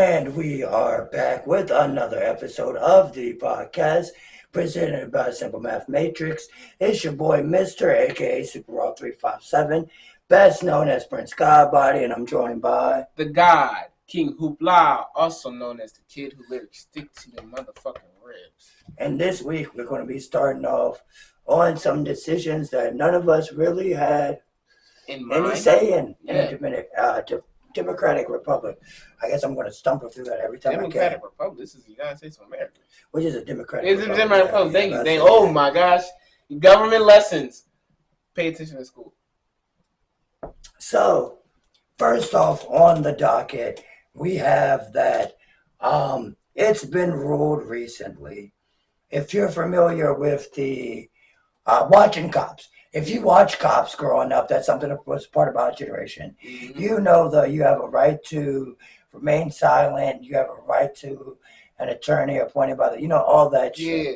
And we are back with another episode of the podcast presented by Simple Math Matrix. It's your boy, Mr. aka Super 357, best known as Prince Godbody, and I'm joined by the God, King Hoopla, also known as the kid who lyrics stick to your motherfucking ribs. And this week we're going to be starting off on some decisions that none of us really had any say in a Democratic Republic. I guess I'm going to stumble through that every time Democratic Republic. This is the United States of America. Which is a Democratic Republic. It's a Democratic Republic. Thank you. Oh my gosh. Government lessons. Pay attention in school. So, first off on the docket, we have that it's been ruled recently. If you're familiar with the watching Cops, if you watch Cops growing up, that's something that was part of our generation. Mm-hmm. You know that you have a right to remain silent. You have a right to an attorney appointed by all that shit. Yeah,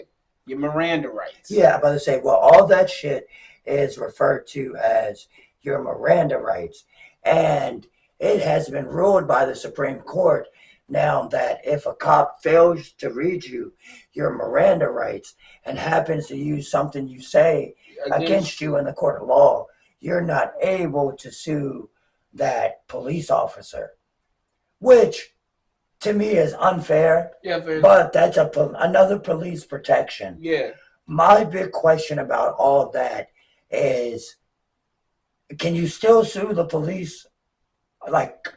your Miranda rights. Yeah, I'm about to say, well, all that shit is referred to as your Miranda rights. And it has been ruled by the Supreme Court now that if a cop fails to read you your Miranda rights and happens to use something you say against you in the court of law, you're not able to sue that police officer, which to me is unfair. Yeah, but that's another police protection. Yeah. My big question about all that is, can you still sue the police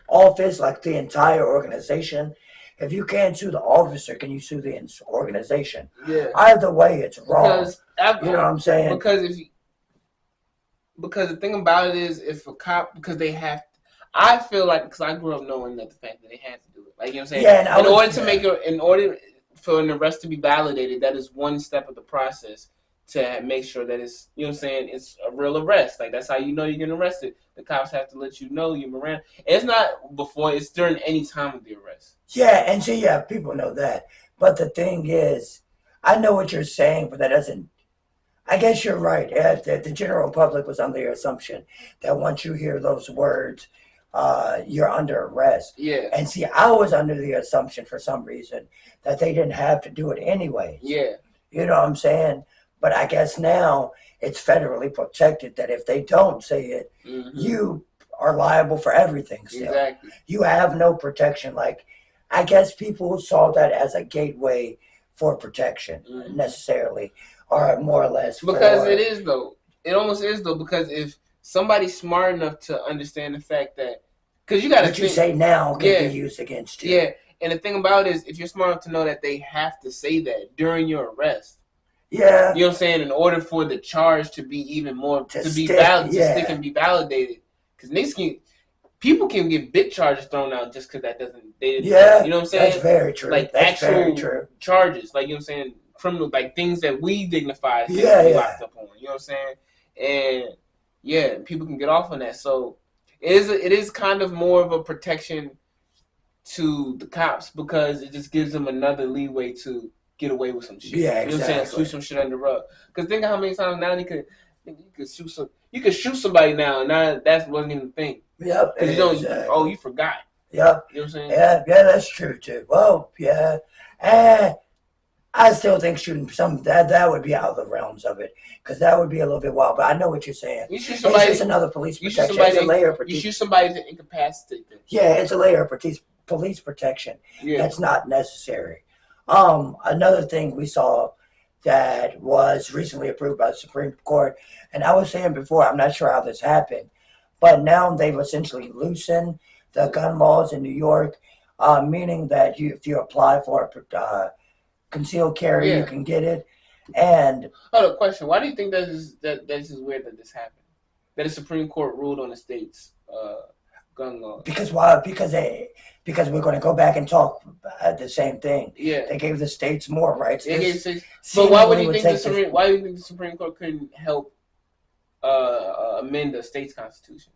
office, like the entire organization? If you can't sue the officer, can you sue the organization? Yeah. Either way, it's wrong. You know what I'm saying? Because the thing about it is, if a cop, because they have, I feel like, because I grew up knowing that the fact that they had to do it, like, you know what I'm saying? Yeah. In order for an arrest to be validated, that is one step of the process to make sure that it's, you know what I'm saying, it's a real arrest. Like, that's how you know you're getting arrested. The cops have to let you know you're Miranda. It's not before, it's during any time of the arrest. Yeah, and see, yeah, people know that. But the thing is, I know what you're saying, but that doesn't, I guess you're right. The general public was under the assumption that once you hear those words, you're under arrest. Yeah. And see, I was under the assumption for some reason that they didn't have to do it anyway. Yeah. You know what I'm saying? But I guess now it's federally protected that if they don't say it, mm-hmm. you are liable for everything still. Exactly. You have no protection. Like, I guess people saw that as a gateway for protection, mm-hmm. necessarily, or more or less. Because it is, though. It almost is, though, because if somebody's smart enough to understand the fact that, because you got to what you say now can be used against you. Yeah, and the thing about it is, if you're smart enough to know that they have to say that during your arrest, yeah, you know what I'm saying, in order for the charge to be even more to stick and be validated, because people can get big charges thrown out just because that doesn't. Yeah, you know what I'm saying. That's very true. Like that's actual charges, like, you know what I'm saying, criminal, like things that we dignify to be locked up on. You know what I'm saying, and yeah, people can get off on that. So it is kind of more of a protection to the cops because it just gives them another leeway to get away with some shit. Yeah, exactly. You know what I'm saying? Sweep some shit under the rug. Because think of how many times now you could shoot somebody now, and now that wasn't even a thing. Yep. Because you forgot. Yep. You know what I'm saying? Yeah, that's true too. Well, yeah. And I still think shooting some that would be out of the realms of it. Because that would be a little bit wild. But I know what you're saying. You shoot somebody, it's just another police protection. It's a layer of protection. You shoot somebody to incapacitate them. Yeah, it's a layer of police protection. Yeah. That's not necessary. Another thing we saw that was recently approved by the Supreme Court, and I was saying before, I'm not sure how this happened, but now they've essentially loosened the gun laws in New York, meaning that if you apply for concealed carry, you can get it. And hold on, question: why do you think that is weird that this happened? That the Supreme Court ruled on the states' gun laws? Because we're going to go back and talk the same thing. Yeah, they gave the states more rights. But why do you think the Supreme Court couldn't help amend the state's constitution?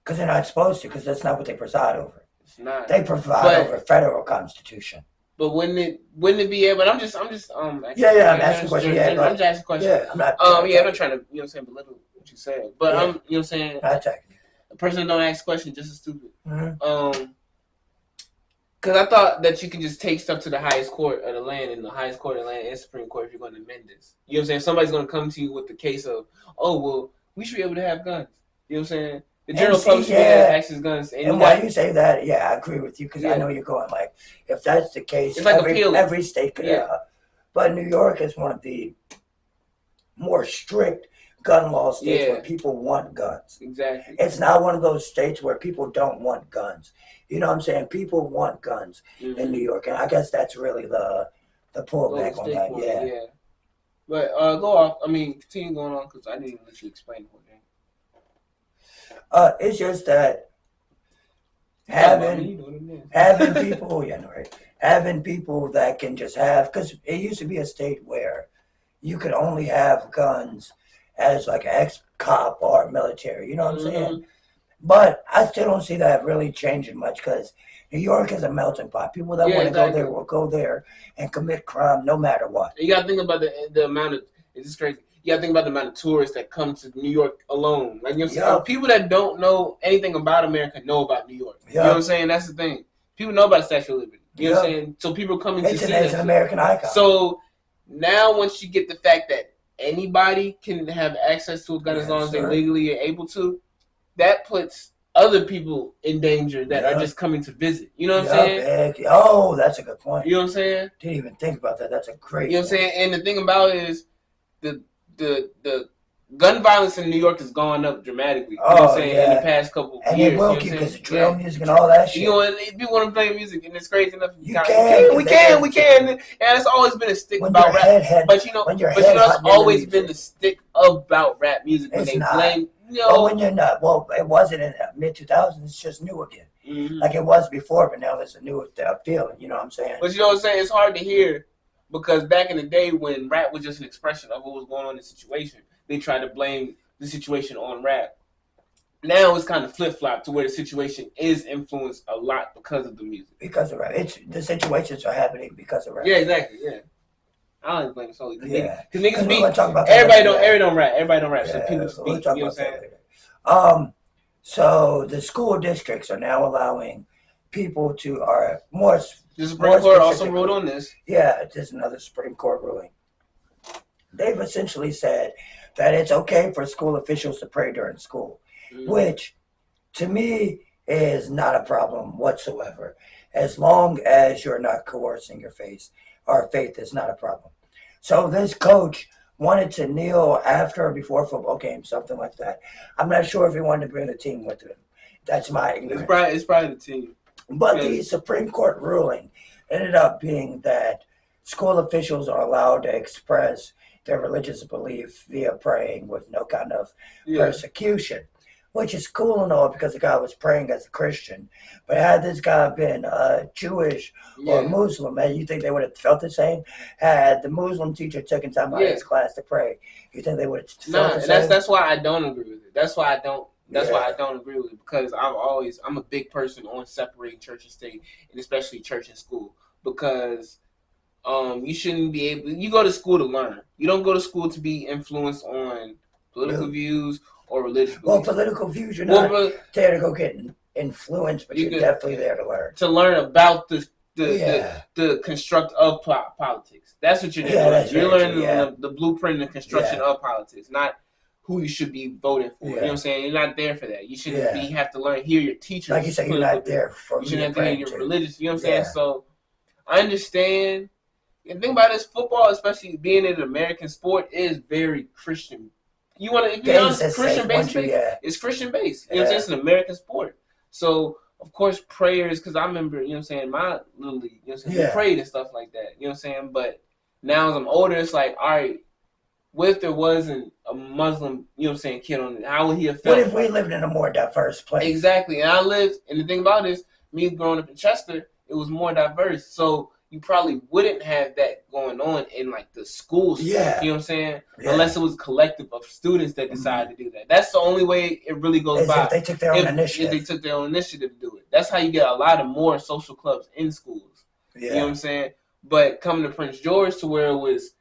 Because they're not supposed to. Because that's not what they preside over. It's not. They preside over federal constitution. But wouldn't it be able? I'm just I'm asking a question. Yeah, I'm just asking a question. Yeah, I'm not. I'm not trying to, you know what I'm saying, belittle what you said. But you know what I'm saying. Not attacking. A person that don't ask questions just as stupid. Mm-hmm. Because I thought that you can just take stuff to the highest court of the land, and the highest court of the land is Supreme Court if you're going to amend this. You know what I'm saying? Somebody's going to come to you with the case of, oh, well, we should be able to have guns. You know what I'm saying? The general public should be able to have access to guns. And why you say that, I agree with you, because I know you're going, like, if that's the case, it's like every state could have. But New York is one of the more strict gun law states where people want guns. Exactly. It's not one of those states where people don't want guns. You know what I'm saying? People want guns in New York, and I guess that's really the pullback on that. Yeah. But go off. I mean, continue going on because I didn't even let you explain the whole thing. It's just that having people, having people that can just have, because it used to be a state where you could only have guns as like an ex-cop or military, you know what I'm saying? But I still don't see that really changing much because New York is a melting pot. People that want to go there will go there and commit crime no matter what. You got to think about the amount of, it's just crazy. You got to think about the amount of tourists that come to New York alone. Like, you know what I'm saying? People that don't know anything about America know about New York. You know what I'm saying? That's the thing. People know about Statue of Liberty. You know what I'm saying? So people coming to see that. It's an American icon. So now once you get the fact that anybody can have access to a gun as long as they legally are able to, that puts other people in danger that are just coming to visit. You know what I'm saying? Oh, that's a good point. You know what I'm saying? Didn't even think about that. That's a great You know what I'm saying? And the thing about it is the gun violence in New York has gone up dramatically. You know what I'm saying? In the past couple of years. And it will keep because of drill music and all that shit. You know, and people want to play music, and it's crazy enough. We can. And it's always been a stick about rap. But you know, it's always been the stick about rap music when they blame. Well, when you're not, it wasn't in the mid-2000s. It's just new again, like it was before. But now there's a new feeling. You know what I'm saying? But you know what I'm saying? It's hard to hear because back in the day when rap was just an expression of what was going on in the situation, they tried to blame the situation on rap. Now it's kind of flip-flop to where the situation is influenced a lot because of the music. Because of rap, the situations are happening because of rap. Yeah, exactly. Yeah. I don't blame it solely. Because niggas be everybody don't rap. Everybody don't rap. So people speak. You know what I'm saying? So the school districts are now allowing people to The Supreme Court also ruled on this. Yeah, there's another Supreme Court ruling. They've essentially said that it's okay for school officials to pray during school, which to me is not a problem whatsoever. As long as you're not coercing your faith, our faith is not a problem. So this coach wanted to kneel after or before a football game, something like that. I'm not sure if he wanted to bring the team with him. That's my ignorance. It's probably the team. But the Supreme Court ruling ended up being that school officials are allowed to express their religious belief via praying with no kind of persecution, which is cool and all because the guy was praying as a Christian. But had this guy been Jewish or Muslim, man, you think they would have felt the same? Had the Muslim teacher taken time out of his class to pray, you think they would have felt the same? That's why I don't agree with it. That's why I don't agree with it because I'm a big person on separating church and state, and especially church and school because you shouldn't be able. You go to school to learn. You don't go to school to be influenced on political views or religious beliefs. Well, political views, you're not there to go get influenced, but you're definitely there to learn. To learn about the construct of politics. That's what you're doing. You're learning the blueprint and the construction of politics, not who you should be voting for. You know what I'm saying? You're not there for that. You shouldn't be. You have to learn. Hear your teachers. Like you said, you're not there for. You shouldn't have to hear your religious. You know what I'm saying? So I understand. And the thing about this, football, especially being an American sport, is very Christian. You want to be honest, Christian based. It's Christian based. You know what I'm saying? It's an American sport. So of course prayers, because I remember, you know what I'm saying, my little league, you know what I'm saying, we prayed and stuff like that. You know what I'm saying? But now as I'm older, it's like, all right, what if there wasn't a Muslim, you know what I'm saying, kid on it? How would he have felt? What if we lived in a more diverse place? Exactly. And the thing about this, me growing up in Chester, it was more diverse. So you probably wouldn't have that going on in like the schools. Yeah. You know what I'm saying? Yeah. Unless it was a collective of students that decided to do that. That's the only way it really goes by. If they took their own initiative. If they took their own initiative to do it. That's how you get a lot of more social clubs in schools. Yeah. You know what I'm saying? But coming to Prince George to where it was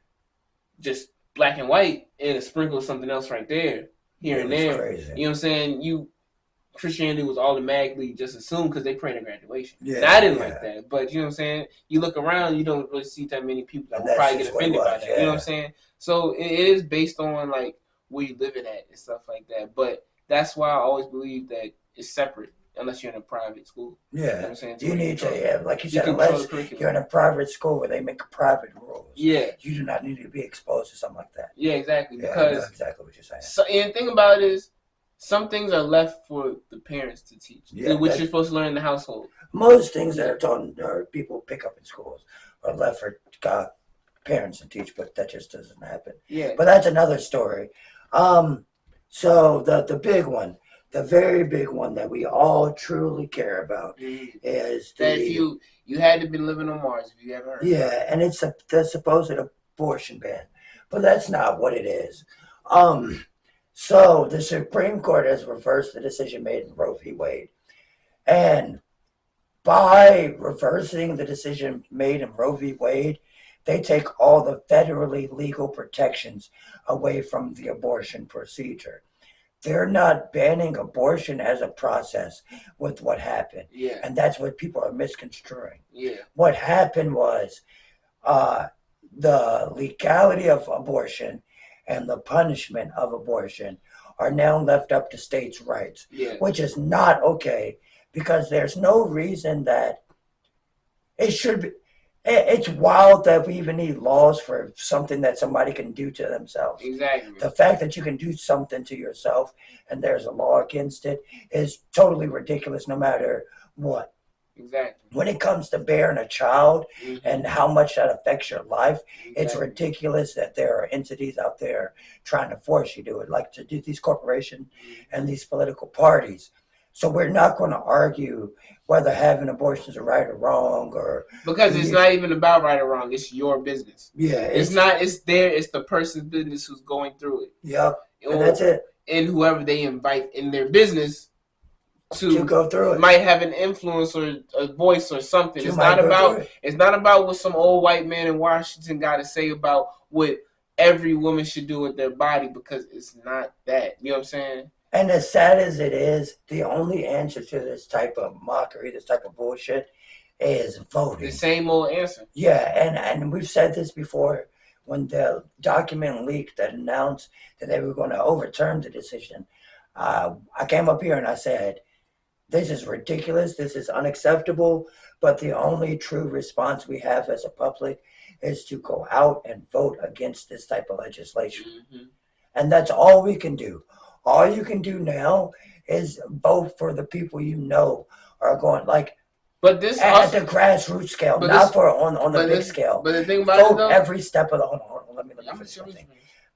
just black and white and a sprinkle of something else right there, here and there. Crazy. You know what I'm saying? Christianity was automatically just assumed because they prayed at graduation. Yeah, and I didn't like that, but you know what I'm saying. You look around, you don't really see that many people that will probably get offended by that. You know what I'm saying? So it is based on like where you living at and stuff like that. But that's why I always believe that it's separate unless you're in a private school. Yeah, you know what I'm saying? You need to, like you said, unless you're in a private school where they make private rules. Yeah, you do not need to be exposed to something like that. Yeah, exactly. Yeah, because I know exactly what you're saying. So, and the thing about it is, some things are left for the parents to teach, which you're supposed to learn in the household. Most things that are taught or people pick up in schools are left for parents to teach, but that just doesn't happen. Yeah. But that's another story. So the big one, the very big one that we all truly care about is that if you had to been living on Mars, if you ever heard. Yeah, and it's the supposed abortion ban, but that's not what it is. So the Supreme Court has reversed the decision made in Roe v. Wade, and by reversing the decision made in Roe v. Wade, they take all the federally legal protections away from the abortion procedure. They're not banning abortion as a process with what happened. Yeah. And that's what people are misconstruing. Yeah. What happened was the legality of abortion and the punishment of abortion are now left up to states' rights, which is not okay, because there's no reason that it should be. It's wild that we even need laws for something that somebody can do to themselves. Exactly. The fact that you can do something to yourself and there's a law against it is totally ridiculous, no matter what. Exactly. When it comes to bearing a child and how much that affects your life, it's ridiculous that there are entities out there trying to force you to do it, like to do these corporations and these political parties. So we're not going to argue whether having abortions are right or wrong, or because it's not even about right or wrong. It's your business. Yeah, it's not. It's the person's business who's going through it. Yep, and that's it. And whoever they invite in their business to go through it might have an influence or a voice or something. It's not about. It's not about what some old white man in Washington got to say about what every woman should do with their body, because it's not that. You know what I'm saying? And as sad as it is, the only answer to this type of mockery, this type of bullshit, is voting. The same old answer. Yeah, and we've said this before. When the document leaked that announced that they were going to overturn the decision, I came up here and I said, this is ridiculous, this is unacceptable, but the only true response we have as a public is to go out and vote against this type of legislation. And that's all we can do. All you can do now is vote for the people you know are going, like, but this at the grassroots scale, not for on the big scale. But the thing about vote every step of the let me finish something.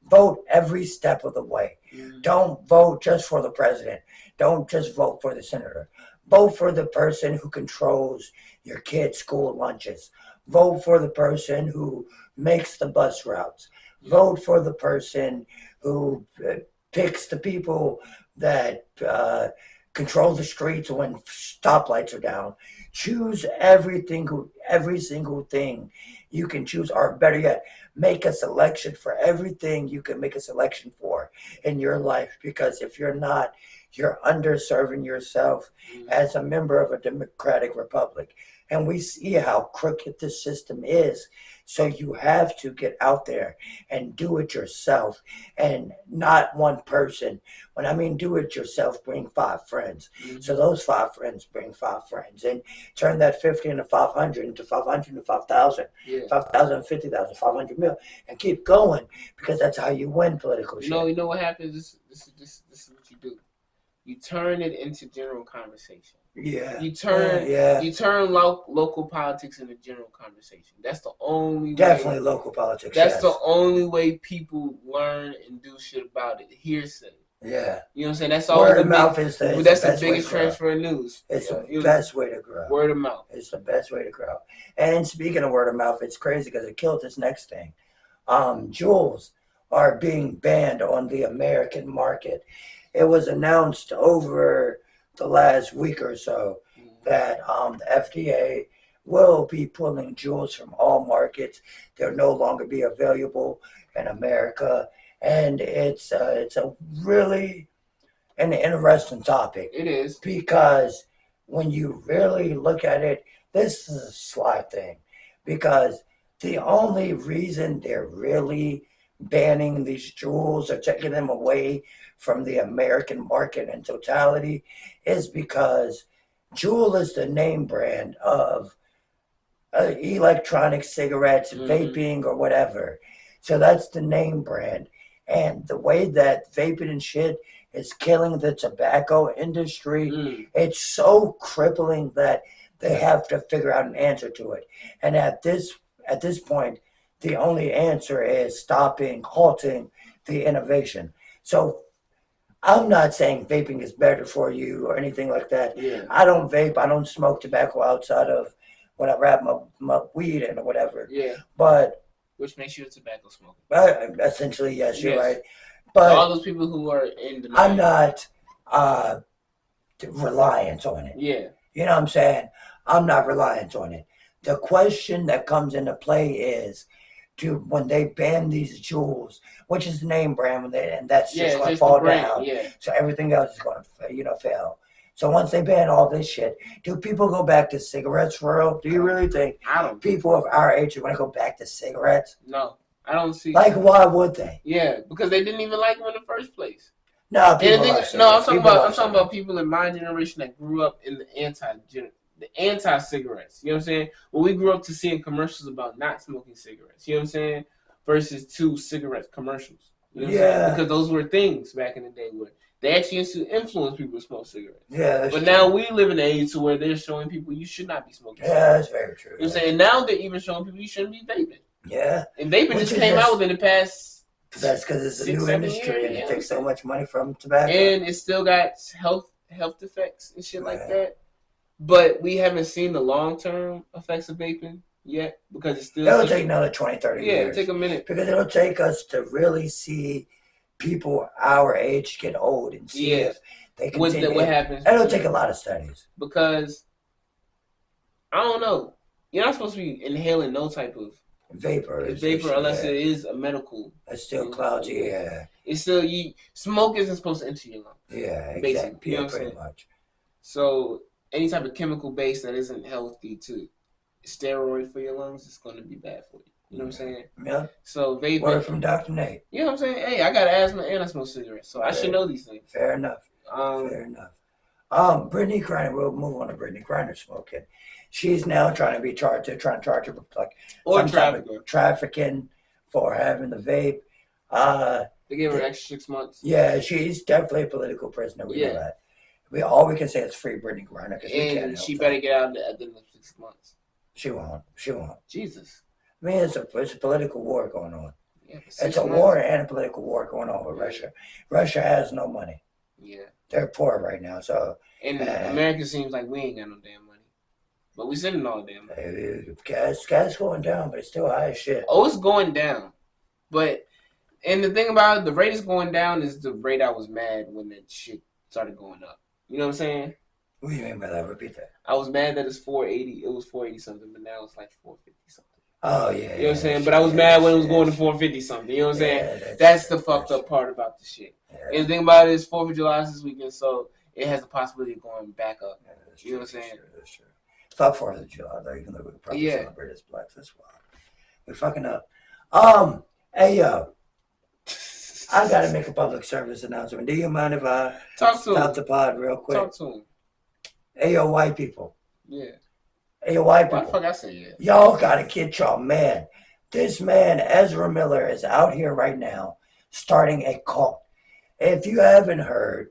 Vote every step of the way. Don't vote just for the president. Don't just vote for the senator. Vote for the person who controls your kids' school lunches. Vote for the person who makes the bus routes. Vote for the person who picks the people that control the streets when stoplights are down. Choose every single thing you can choose, or better yet, make a selection for everything you can make a selection for in your life. Because if you're not, you're underserving yourself as a member of a democratic republic. And we see how crooked this system is. So you have to get out there and do it yourself, and not one person. When I mean do it yourself, bring 5 friends. So those 5 friends bring 5 friends, and turn that 50 into 500, into 500 into 5,000, 5,000, 50,000, 500 mil, and keep going, because that's how you win political shit. You know what happens? This is what you do. You turn it into general conversation. Yeah. You turn local politics into general conversation. That's the only Definitely local politics. That's the only way people learn and do shit about it. Hearsay. Yeah. You know what I'm saying? That's all. Word of mouth is the biggest transfer of news. It's the best way to grow. Word of mouth. It's the best way to grow. And speaking of word of mouth, it's crazy because it killed this next thing. Juuls are being banned on the American market. It was announced over the last week or so that the FDA will be pulling Juuls from all markets. They'll no longer be available in America, and it's a really an interesting topic. It is. Because when you really look at it, this is a sly thing. Because the only reason they're really banning these Juuls or taking them away from the American market in totality is because Juul is the name brand of electronic cigarettes, vaping, or whatever. So that's the name brand. And the way that vaping and shit is killing the tobacco industry, it's so crippling that they have to figure out an answer to it. And at this point, the only answer is halting the innovation. So I'm not saying vaping is better for you or anything like that. Yeah. I don't vape. I don't smoke tobacco outside of when I wrap my weed in or whatever. Yeah. But which makes you a tobacco smoker. Essentially, yes, you're right. But so all those people who are in denial. I'm not reliant on it. Yeah. You know what I'm saying? I'm not reliant on it. The question that comes into play is, when they ban these Juuls, which is the name brand, and that's just going to fall down. Yeah. So everything else is going to, fail. So once they ban all this shit, do people go back to cigarettes for real? Do you really think people of our age are going to go back to cigarettes? No, I don't see. Like, why would they? Yeah, because they didn't even like them in the first place. No, I'm talking about people in my generation that grew up in the anti-cigarettes. You know what I'm saying? Well, we grew up to seeing commercials about not smoking cigarettes. You know what I'm saying? Versus 2 cigarette commercials. You know what I'm saying? Because those were things back in the day where they actually used to influence people to smoke cigarettes. Yeah, but now we live in an age to where they're showing people you should not be smoking cigarettes. Yeah, that's very true. You know what I'm saying? Now they're even showing people you shouldn't be vaping. Yeah. And vaping just came out within the past. That's because it's a new industry and it takes so much money from tobacco. And it still got health effects and shit like that. But we haven't seen the long-term effects of vaping yet because it's still... It'll take another 20, 30 years. Yeah, it'll take a minute. Because it'll take us to really see people our age get old and see if they continue. What happens. It'll take a lot of studies. Because, I don't know. You're not supposed to be inhaling no type of vapor unless it is a medical. It's still cloudy, It's still, smoke isn't supposed to enter your lungs. Yeah, exactly. Basically, you know what I'm pretty saying? Much. So any type of chemical base that isn't healthy to steroid for your lungs is going to be bad for you. You know what I'm saying? Yeah. So vaping. Word from Dr. Nate. You know what I'm saying? Hey, I got asthma and I smoke cigarettes, so I should know these things. Fair enough. Fair enough. Britney Griner. We'll move on to Britney Griner smoking. She's now trying to be charged. They're trying to charge her with some type of trafficking for having the vape. They gave her an extra 6 months. Yeah, she's definitely a political prisoner. We know that. All we can say is free Britney Griner because we can't help she better get out at the end of 6 months. She won't. Jesus. I mean, it's a political war going on. Yeah, it's a war and a political war going on with Russia. Russia has no money. Yeah. They're poor right now. So. And America seems like we ain't got no damn money. But we sending all the damn money. Gas going down, but it's still high as shit. Oh, it's going down. And the thing about it, the rate is going down is the rate I was mad when that shit started going up. You know what I'm saying? What do you mean by that? Repeat that. I was mad that it's 480. It was 480 something, but now it's like 450 something. Oh, yeah. You know what I'm saying? But I was mad when it was going to 450 something. You know what I'm saying? That's the fucked up part about the shit. Yeah. And the thing about it is 4th of July is this weekend, so it has the possibility of going back up. Yeah, you know what I'm saying? That's true. Fuck 4th of July, though, even though we could probably celebrate as blacks. That's wild. We're fucking up. Hey, yo. I got to make a public service announcement. Do you mind if I stop the pod real quick? Talk to him. Hey, yo, white people. Yeah. Hey, yo, white people. Why the fuck I say yeah? Y'all got to get y'all man. This man, Ezra Miller, is out here right now starting a cult. If you haven't heard,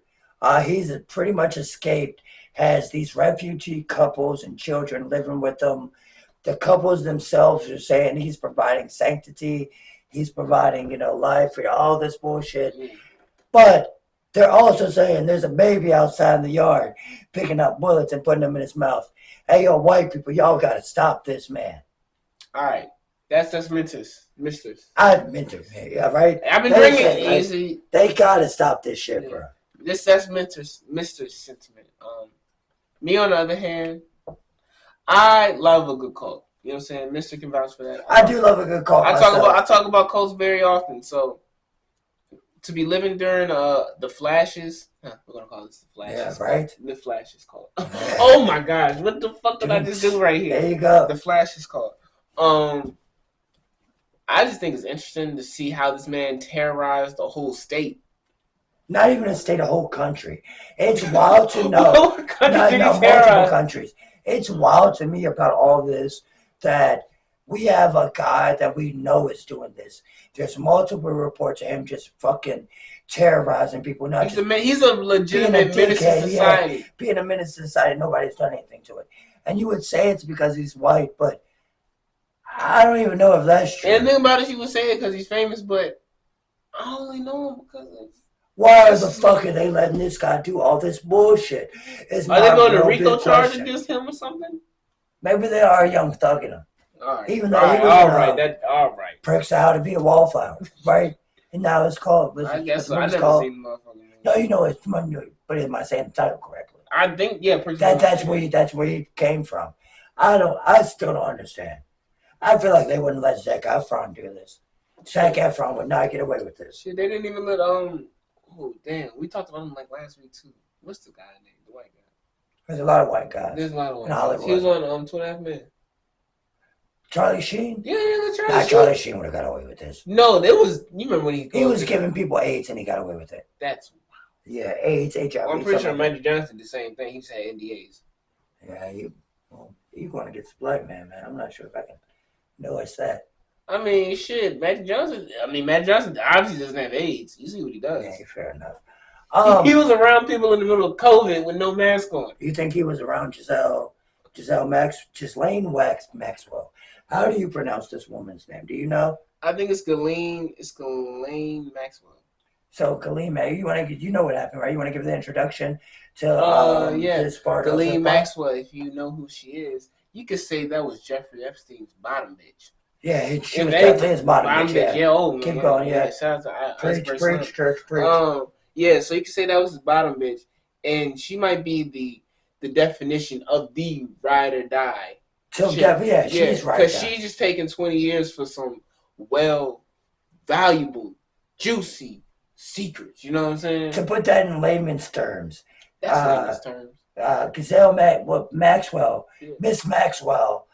he's pretty much escaped, has these refugee couples and children living with them. The couples themselves are saying he's providing sanctity. He's providing, life for all this bullshit. But they're also saying there's a baby outside in the yard picking up bullets and putting them in his mouth. Hey, yo, white people, y'all got to stop this, man. All right. That's misters. Mentors, yeah, right? I've been drinking it easy. They got to stop this shit, bro. That's misters sentiment. Me, on the other hand, I love a good cult. You know what I'm saying? Mister can vouch for that. I do love a good cult. I talk about cults very often. So to be living during the flashes We're gonna call this the Flash. Yeah, right. The Flash is called. Oh my gosh, what the fuck did I just do right here? There you go. The Flash is called. I just think it's interesting to see how this man terrorized the whole state. Not even a state, a whole country. It's wild to know. Multiple countries. It's wild to me about all this that we have a guy that we know is doing this. There's multiple reports of him just fucking terrorizing people. He's a legitimate menace to society. Yeah, being a menace to society, nobody's done anything to it. And you would say it's because he's white, but I don't even know if that's true. And the thing about it, you would say it because he's famous, but I only know him because of... Why the fuck are they letting this guy do all this bullshit? Are they going to RICO charge against him or something? Maybe they are young thugging him. All right. Even though all right. Pricks out to be a wallflower, right? And now it's called. I guess so. I never seen the motherfucker. No, you know it's but am I saying the title correctly? I think that's where he came from. I still don't understand. I feel like they wouldn't let Zac Efron do this. Zac Efron would not get away with this. Shit, they didn't even let Oh damn, we talked about him like last week too. What's the guy name? The white guy. There's a lot of white guys. There's a lot of white guys. He was on 2.5 Men. Charlie Sheen? Yeah, Charlie Sheen would have got away with this. No, there was. You remember when he was giving people AIDS and he got away with it. That's wild. Yeah, AIDS, HIV. Well, I'm pretty sure Magic Johnson did the same thing. He just had NDAs. Yeah, you're going to get split, man. I'm not sure if I can notice that. I mean, shit, Magic Johnson obviously doesn't have AIDS. You see what he does. Yeah, fair enough. He was around people in the middle of COVID with no mask on. You think he was around Ghislaine Maxwell? How do you pronounce this woman's name? Do you know? I think it's Ghislaine Maxwell. So Ghislaine, you know what happened, right? You want to give the introduction to this part Ghislaine Maxwell. If you know who she is, you could say that was Jeffrey Epstein's bottom bitch. Yeah, she was definitely his bottom bitch. Yeah, keep going. Yeah, shout out to preach, church, preach. Yeah, so you could say that was his bottom bitch, and she might be the definition of the ride or die. She's right. Because she's just taking 20 years for some valuable, juicy secrets. You know what I'm saying? To put that in layman's terms. That's layman's terms. Ghislaine Maxwell, yeah. Miss Maxwell,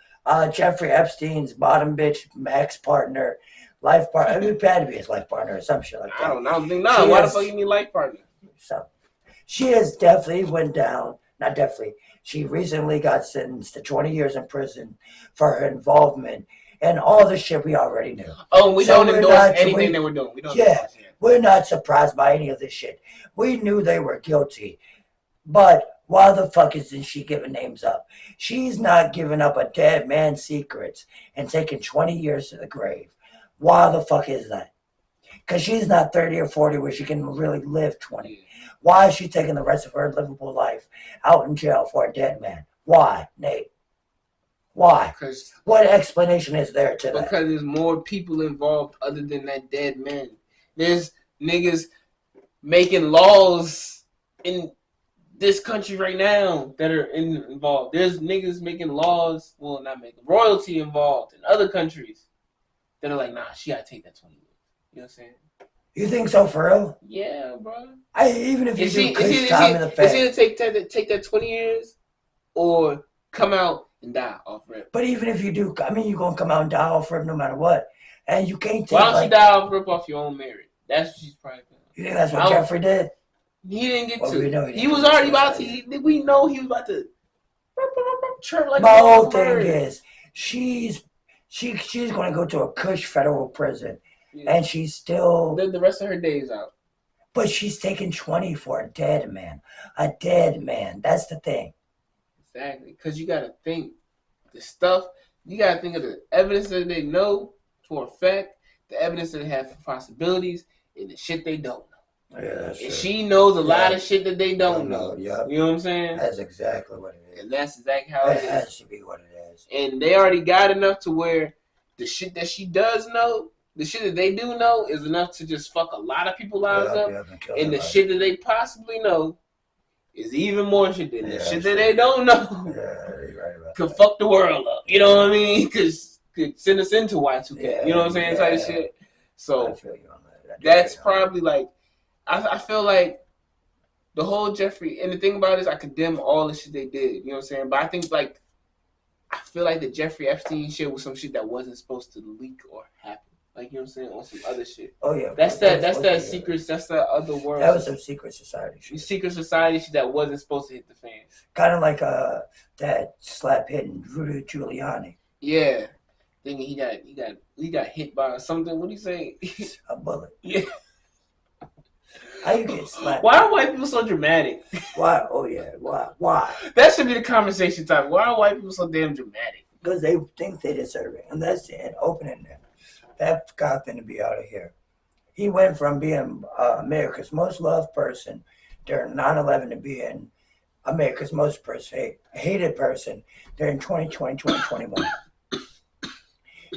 Jeffrey Epstein's bottom bitch, Max partner, life partner. I mean, it had to be his life partner or some shit like that. I don't think no. Why the fuck you need life partner? So she has definitely went down. Not definitely. She recently got sentenced to 20 years in prison for her involvement in all the shit we already knew. Oh, we don't endorse anything that we're doing. We don't. We're not surprised by any of this shit. We knew they were guilty, but why the fuck isn't she giving names up? She's not giving up a dead man's secrets and taking 20 years to the grave. Why the fuck is that? Because she's not 30 or 40 where she can really live 20. Why is she taking the rest of her livable life out in jail for a dead man? Why, Nate? Why? What explanation is there to that? Because there's more people involved other than that dead man. There's niggas making laws in this country right now that are involved. There's niggas making laws, royalty involved in other countries that are like, nah, she gotta take that 20 years. You know what I'm saying? You think so, for real? Yeah, bro. Even if you do Kush time in the face. It's either take that 20 years or come out and die off rip. But even if you do, you're going to come out and die off rip no matter what. And you can't take Why don't you die off rip off your own merit? That's what she's probably doing. You think that's what Jeffrey did? He didn't get to. We know he was already about to. We know he was about to. My whole thing is, she's going to go to a Kush federal prison. Yeah. And she's still... The rest of her days out. But she's taking 20 for a dead man. A dead man. That's the thing. Exactly. Because you got to think the stuff... You got to think of the evidence that they know for a fact, the evidence that they have for possibilities, and the shit they don't know. Yeah, that's true. And she knows a lot of shit that they don't know. Yep. You know what I'm saying? That's exactly what it is. And that's exactly how it is. That has to be what it is. And they already got enough to where the shit that she does know... The shit that they do know is enough to just fuck a lot of people's lives up. And the shit that they possibly know is even more shit than the shit that they don't know. Yeah, you're right about could that. Fuck the world up. You know what I mean? Because could send us into Y2K. Yeah, you know what I'm saying? Type shit. So I feel you on that. that's probably like, I feel like the whole Jeffrey, and the thing about it is I condemn all the shit they did. You know what I'm saying? But I think like I feel like the Jeffrey Epstein shit was some shit that wasn't supposed to leak or happen. Like, you know what I'm saying? On some other shit. Oh yeah. That's that secrets. That's that other world. That was some secret society shit. Secret society shit that wasn't supposed to hit the fans. Kind of like that slap hitting Rudy Giuliani. Yeah. Thinking he got hit by something. What do you say? A bullet. Yeah. How you get slapped? Why are white people so dramatic? Why? Oh yeah. Why? That should be the conversation topic. Why are white people so damn dramatic? Because they think they deserve it, and that's it. Opening them. That guy finna be out of here. He went from being America's most loved person during 9/11 to being America's most hated person during 2020, 2021.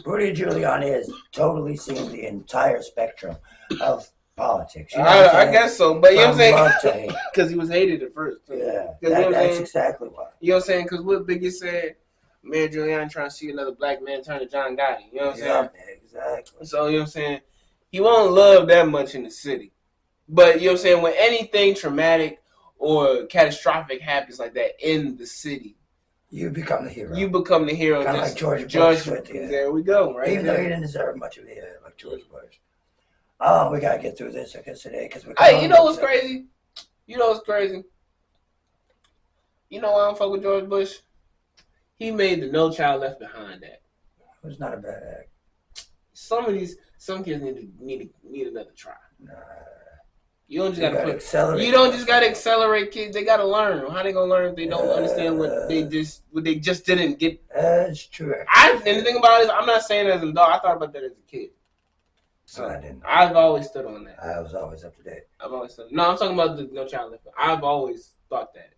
Rudy Giuliani has totally seen the entire spectrum of politics. You know I guess so, but you know what I'm saying? Because he was hated at first. Too. Yeah, that's exactly why. You know what I'm saying? Because what Biggie said, Mayor Giuliani trying to see another black man turn to John Gotti. You know what I'm saying? Exactly. So, you know what I'm saying? He won't love that much in the city. But, you know what I'm saying? When anything traumatic or catastrophic happens like that in the city, you become the hero. You become the hero. Kind of like George Bush. There we go, right? Even though he didn't deserve much of it, like George Bush. We got to get through this, I guess, today. Hey, you know what's crazy? You know what's crazy? You know why I don't fuck with George Bush? He made the No Child Left Behind Act. It was not a bad act. some kids need another try. Nah. You don't just gotta accelerate kids. They gotta learn. How they gonna learn if they don't understand what they just didn't get? That's true. And the thing about it is, I'm not saying as an adult. I thought about that as a kid. So I didn't. I've always stood on that. I was always up to date. No, I'm talking about the No Child Left. I've always thought that.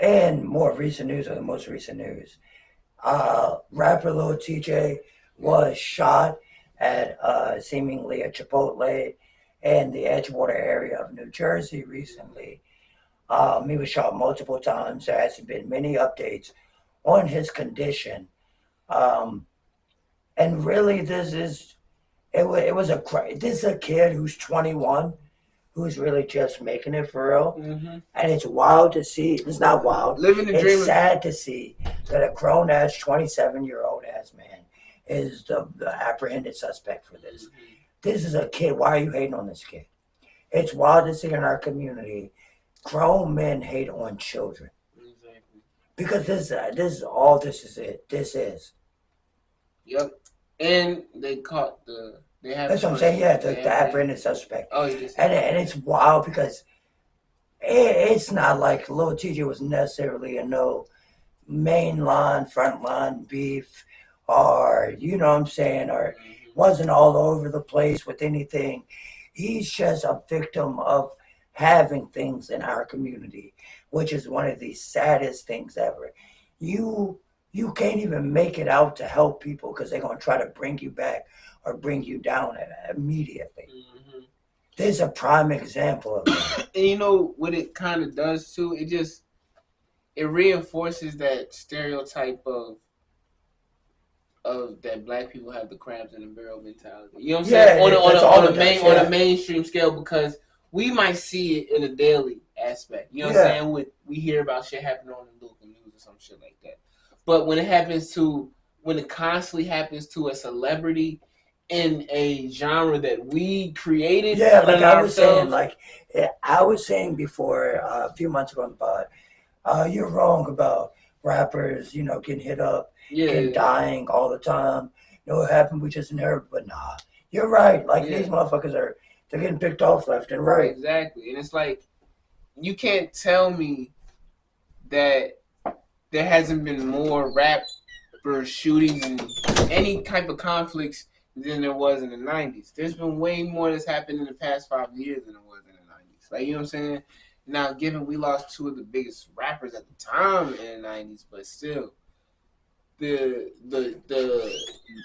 And more recent news, or the most recent news, rapper Lil TJay was shot at seemingly a Chipotle in the Edgewater area of New Jersey recently. He was shot multiple times. There hasn't been many updates on his condition. And really, this is a kid who's 21, who's really just making it for real. Mm-hmm. And it's wild to see. It's not wild. Living the dream. It's sad to see that a grown-ass, 27-year-old ass man is the apprehended suspect for this. Mm-hmm. This is a kid. Why are you hating on this kid? It's wild to see in our community grown men hate on children. Exactly. Because this is all this is it. This is. Yep. And they caught the. That's what I'm saying. Yeah, the apprehended suspect. Oh, and it's wild because it's not like Lil TJay was necessarily a no mainline, frontline beef, or you know what I'm saying, or wasn't all over the place with anything. He's just a victim of having things in our community, which is one of the saddest things ever. You can't even make it out to help people because they're going to try to bring you back or bring you down immediately. Mm-hmm. This is a prime example of that. And you know what it kind of does too? It reinforces that stereotype of that black people have the crabs in the barrel mentality. You know what I'm saying? On a mainstream scale, because we might see it in a daily aspect. You know what I'm saying? We hear about shit happening on the local news or some shit like that. But when it constantly happens to a celebrity in a genre that we created, like I was saying before a few months ago on the pod, you're wrong about rappers, getting hit up, dying all the time. What happened? We just inherited, but nah, you're right. These motherfuckers they're getting picked off left and right. Exactly, and it's like you can't tell me that there hasn't been more rapper shootings and any type of conflicts than there was in the 90s. There's been way more that's happened in the past 5 years than there was in the 90s. Like, you know what I'm saying? Now, given we lost 2 of the biggest rappers at the time in the 90s, but still, the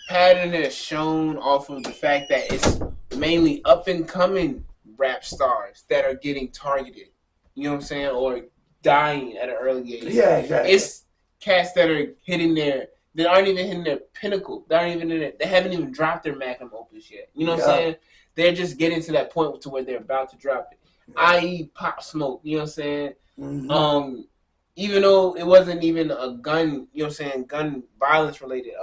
pattern has shown off of the fact that it's mainly up-and-coming rap stars that are getting targeted. You know what I'm saying? Or dying at an early age. Yeah, exactly. It's cats that are they aren't even hitting their pinnacle. They haven't even dropped their magnum opus yet. You know what I'm saying? they're just getting to that point to where they're about to drop it. I.e. Pop Smoke, you know what I'm saying? Mm-hmm. Even though it wasn't even a gun, you know what I'm saying, gun violence related,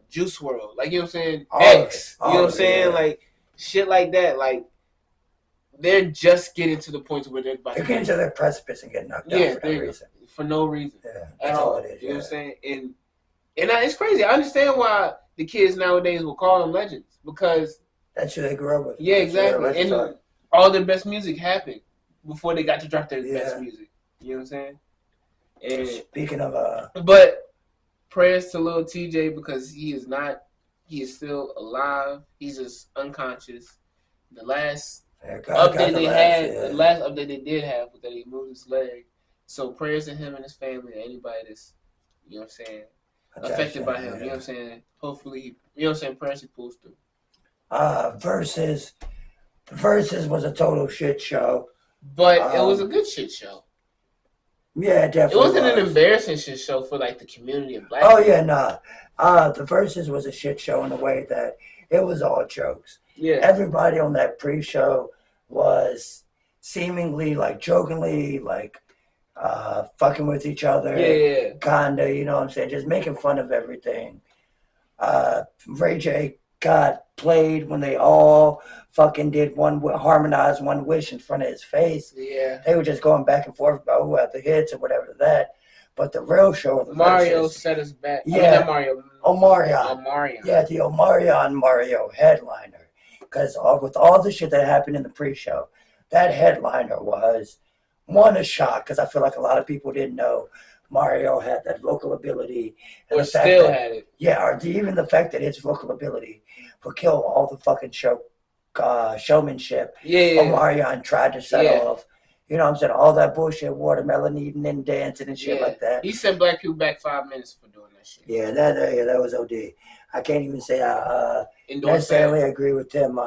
Juice WRLD, like, you know what I'm saying, X, you know what I'm saying, like, shit like that, like, they're just getting to the point where they're getting to their precipice and getting knocked out for no reason. For no reason. Yeah, that's all it is. You know what I'm saying? And it's crazy. I understand why the kids nowadays will call them legends, because that's who they grew up with. Yeah, exactly. And all their best music happened before they got to drop their best music. You know what I'm saying? And speaking of but prayers to Lil TJay, because he is still alive. He's just unconscious. The last update they did have was that he moved his leg. So prayers to him and his family, and anybody that's, you know what I'm saying, affected by him. You know what I'm saying? Hopefully, you know what I'm saying, prayers he pulls through. Verzuz was a total shit show. But it was a good shit show. Yeah, definitely. It wasn't an embarrassing shit show for like the community of black people. Yeah, nah. The Verzuz was a shit show in the way that it was all jokes. Yeah. Everybody on that pre-show was seemingly like jokingly like fucking with each other. Yeah. Kinda, you know what I'm saying? Just making fun of everything. Ray J got played when they all fucking did harmonized One Wish in front of his face. Yeah. They were just going back and forth about who had the hits or whatever that. But the real show of the Mario set us back. Yeah. Omarion. Yeah, the Omarion Mario headliner. Because with all the shit that happened in the pre-show, that headliner was a shock, because I feel like a lot of people didn't know Mario had that vocal ability. Or still had it. Yeah, or even the fact that his vocal ability would kill all the fucking showmanship. Yeah. Omarion tried to set off. You know what I'm saying? All that bullshit, watermelon eating and dancing and shit like that. He sent black people back 5 minutes for doing that shit. Yeah, that was OD. I can't even say I necessarily agree with them.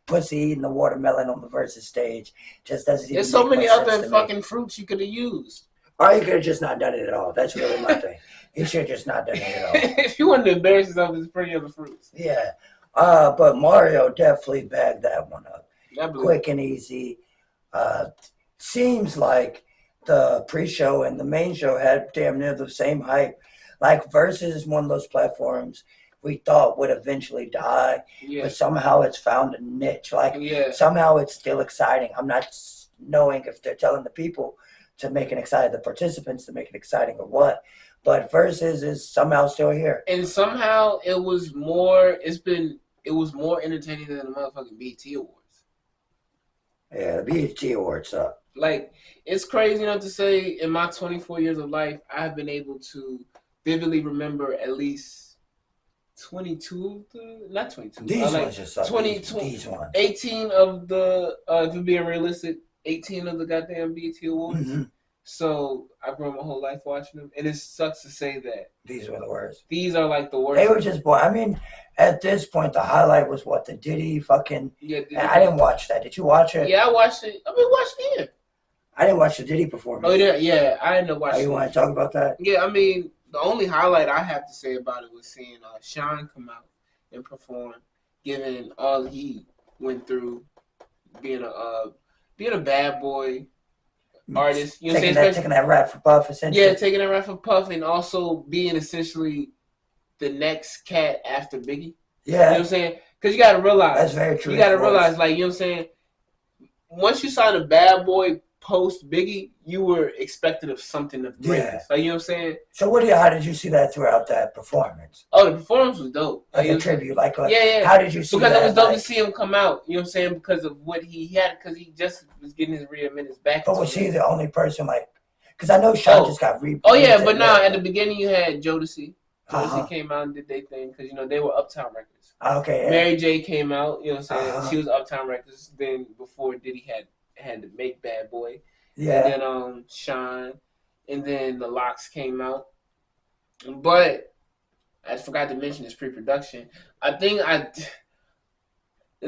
Pussy eating the watermelon on the Verzuz stage just doesn't even. There's so many other fucking fruits you could have used. Or he could have just not done it at all. That's really my thing. He should have just not done it at all. If you wanted to embarrass yourself, there's plenty other fruits. Yeah. But Mario definitely bagged that one up. Quick and easy. Seems like the pre-show and the main show had damn near the same hype. Like Verzuz is one of those platforms we thought would eventually die, but somehow it's found a niche. Like somehow it's still exciting. I'm not knowing if they're telling the people to make it exciting, the participants to make it exciting or what. But Verzuz is somehow still here. And somehow it was more entertaining than the motherfucking BET Awards. Yeah, the BET Awards suck. Like, it's crazy enough to say in my 24 years of life, I've been able to vividly remember at least 22, not 22. These ones just suck. 18 of the, if you're being realistic, 18 of the goddamn BET Awards. Mm-hmm. So I've grown my whole life watching them, and it sucks to say that these were the worst. These are like the worst. They were just boring. I mean, at this point, the highlight was what, the Diddy fucking. Yeah, I didn't watch that. Did you watch it? Yeah, I watched it. Watched it. I didn't watch the Diddy performance. Oh yeah, I didn't watch. You want to talk about that? Yeah, I mean, the only highlight I have to say about it was seeing Sean come out and perform, given all he went through, being a bad boy artist. You know what I'm saying? Taking that rap for Puff, essentially. Yeah, taking that rap for Puff, and also being essentially the next cat after Biggie. Yeah. You know what I'm saying? Because you got to realize. That's very true. You got to realize, like, you know what I'm saying? Once you sign a bad boy post Biggie, you were expected of something of greatness. Like, you know what I'm saying? So how did you see that throughout that performance? Oh, the performance was dope. Like a tribute, like yeah. How did you see because that? Because it was dope to see him come out. You know what I'm saying? Because of what he had, because he just was getting his rear minutes back. But was he the only person, like? Because I know Sean just got rebooted. Oh yeah, but no. At the beginning, you had Jodeci. Jodeci came out and did their thing because they were Uptown Records. Okay. Yeah. Mary J came out. You know what I'm saying? She was Uptown Records. Then before Diddy had to make Bad Boy. Yeah. And then Sean, and then the Locks came out. But I forgot to mention this pre-production. The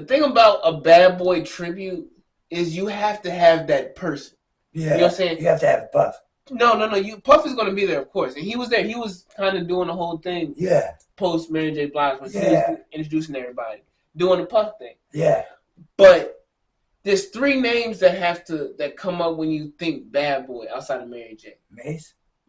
thing about a Bad Boy tribute is you have to have that person. Yeah. You know what I'm saying? You have to have Puff. No. Puff is going to be there, of course. And he was there. He was kind of doing the whole thing. Yeah. Post Mary J. Blige when he was introducing everybody. Doing the Puff thing. Yeah. But there's three names that come up when you think bad boy outside of Mary J.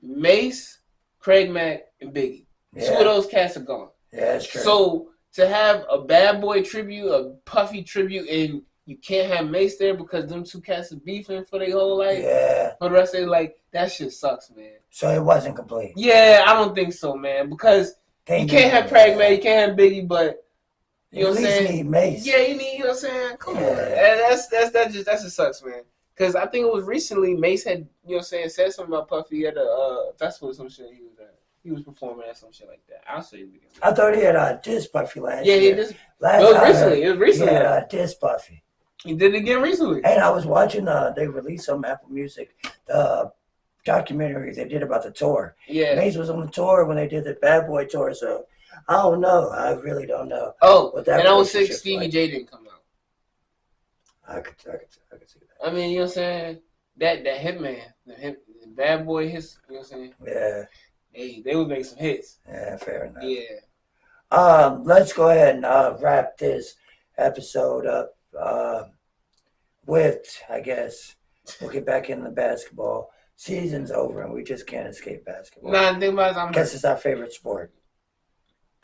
Mace, Craig Mack, and Biggie. Yeah. 2 of those cats are gone. Yeah, that's true. So to have a bad boy tribute, a Puffy tribute, and you can't have Mace there because them 2 cats are beefing for their whole life. Yeah. For the rest of their life, that shit sucks, man. So it wasn't complete. Yeah, I don't think so, man. Because you can't have Craig Mack, you can't have Biggie, but you know what I'm saying? Need Mace. Yeah, you need, you know what I'm saying? Come on. That just sucks, man. Because I think it was recently Mace had, you know what I'm saying, said something about Puffy at a festival or some shit he was at. He was performing at some shit like that. I'll show you again. I thought he had dissed Puffy last year. Yeah, it was recently. He had dissed Puffy. He did it again recently. And I was watching, they released some Apple Music, the documentary they did about the tour. Yeah. Mace was on the tour when they did the Bad Boy tour, so I don't know. I really don't know. Oh, and 06 Stevie J didn't come out. I could see that. I mean, you know what I'm saying? That Hitman, the Bad Boy hits, you know what I'm saying? Yeah. Hey, they would make some hits. Yeah, fair enough. Yeah. Let's go ahead and wrap this episode up with, I guess, we'll get back into basketball. Season's over and we just can't escape basketball. Nah, think about it. I guess it's our favorite sport.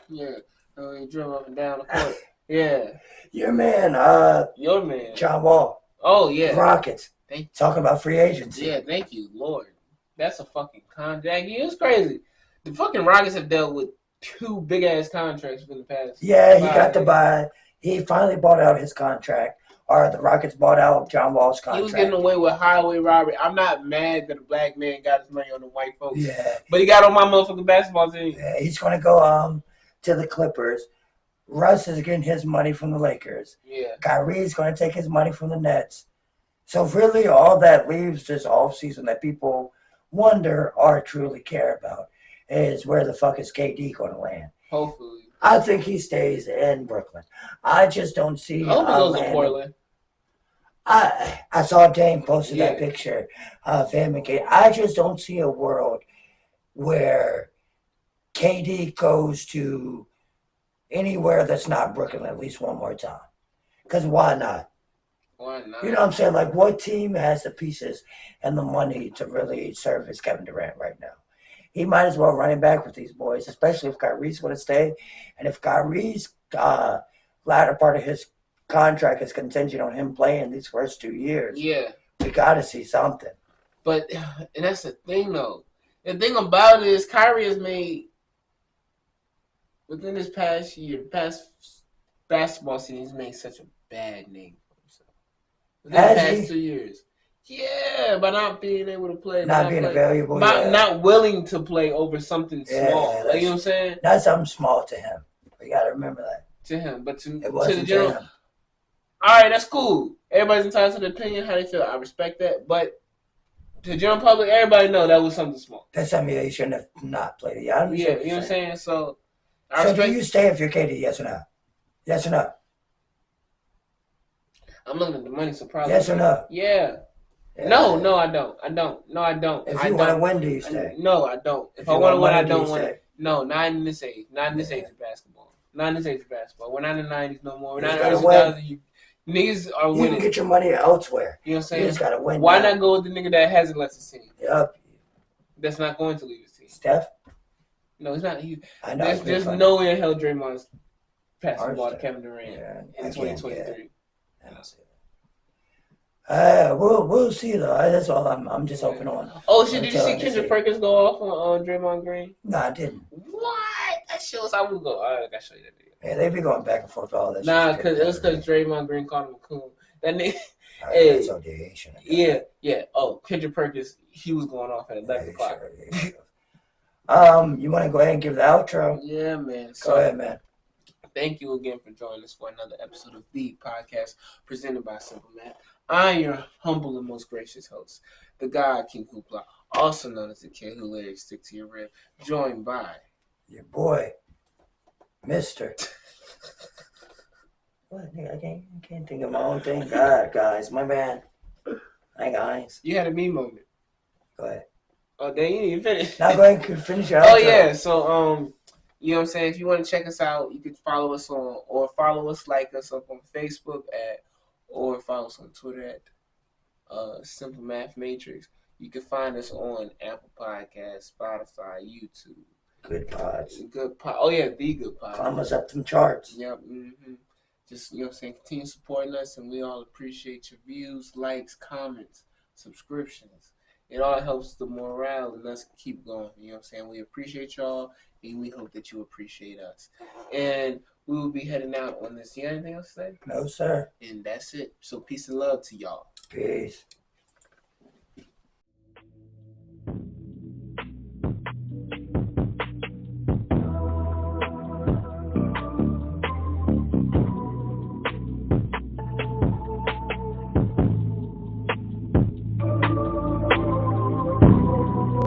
Yeah. You drill up and down the court. Yeah. Your man, John Wall. Oh, yeah. Rockets. Thank you. Talking about free agency. Yeah, thank you, Lord. That's a fucking contract. It's crazy. The fucking Rockets have dealt with 2 big-ass contracts for the past. Yeah, he got to buy. He finally bought out his contract. Or the Rockets bought out John Wall's contract. He was getting away with highway robbery. I'm not mad that a black man got his money on the white folks. Yeah. But he got on my motherfucking basketball team. Yeah, he's going to go to the Clippers. Russ is getting his money from the Lakers. Yeah. Kyrie's going to take his money from the Nets. So really all that leaves this offseason that people wonder or truly care about is where the fuck is KD going to land? Hopefully. I think he stays in Brooklyn. I just don't see. I hope he goes to Portland. I saw Dame posted that picture of him and KD. I just don't see a world where KD goes to anywhere that's not Brooklyn at least one more time. Because why not? Why not? You know what I'm saying? Like, what team has the pieces and the money to really service Kevin Durant right now? He might as well run it back with these boys, especially if Kyrie's going to stay. And if Kyrie's latter part of his contract is contingent on him playing these first 2 years, we got to see something. But, and that's the thing, though. The thing about it is Kyrie has made, within this past year, past basketball season, he's made such a bad name for himself. Within the past 2 years. Yeah, by not being able to play. Not being available. Not willing to play over something small. Like, you know what I'm saying? Not something small to him. You got to remember that. To him. But to the general. To him. All right, that's cool. Everybody's entitled to their opinion, how they feel. I respect that. But to the general public, everybody know that was something small. That's something you shouldn't have not played it. You know what I'm saying? So do you stay if you're KD, yes or no? Yes or no? I'm looking at the money, so probably. Yes or no? Yeah. No, I don't. No, I don't. If you want to win, do you stay? No, I don't. If I want to win, I don't want to. No, not in this age. Not in this age of basketball. Not in this age of basketball. We're not in the 90s no more. We're not in the 2000s. Niggas are winning. You can get your money elsewhere. You know what I'm saying? You just got to win. Why not go with the nigga that hasn't left his team? Yep. That's not going to leave his team. Steph? No, he's not. I know. There's no way in hell Draymond's passing the ball to Kevin Durant in 2023. I don't see that. We'll see though. That's all. I'm just open on. Oh shit! Did you see Kendrick Perkins go off on Draymond Green? No, I didn't. What? That shows I would go. I gotta show you that video. Yeah, they be going back and forth all that. Nah, because Draymond Green called him a coon. That nigga. Hey, yeah. Oh, Kendrick Perkins, he was going off at 11 o'clock. You want to go ahead and give the outro? Yeah, man. Go ahead, man. Thank you again for joining us for another episode of The Podcast presented by Simple Man. I am your humble and most gracious host, the God King Hoopla, also known as the kid who lyrics stick to your rib, joined by your boy, Mr. What, nigga, I can't think of my own thing. God, guys, my man. Hi, guys. You had a me moment. Go ahead. Oh, then you didn't finish. Now go ahead and finish your outro. Oh, yeah. So, you know what I'm saying? If you want to check us out, you can follow us like us up on Facebook at or follow us on Twitter at Simple Math Matrix. You can find us on Apple Podcasts, Spotify, YouTube. Good pods. Good pod. Oh yeah, the good pod. Climb us up them charts. Yep. Mm-hmm. Just continue supporting us, and we all appreciate your views, likes, comments, subscriptions. It all helps the morale and us keep going. We appreciate y'all, and we hope that you appreciate us. And we will be heading out on this. You got anything else to say? No, sir. And that's it. So peace and love to y'all. Peace.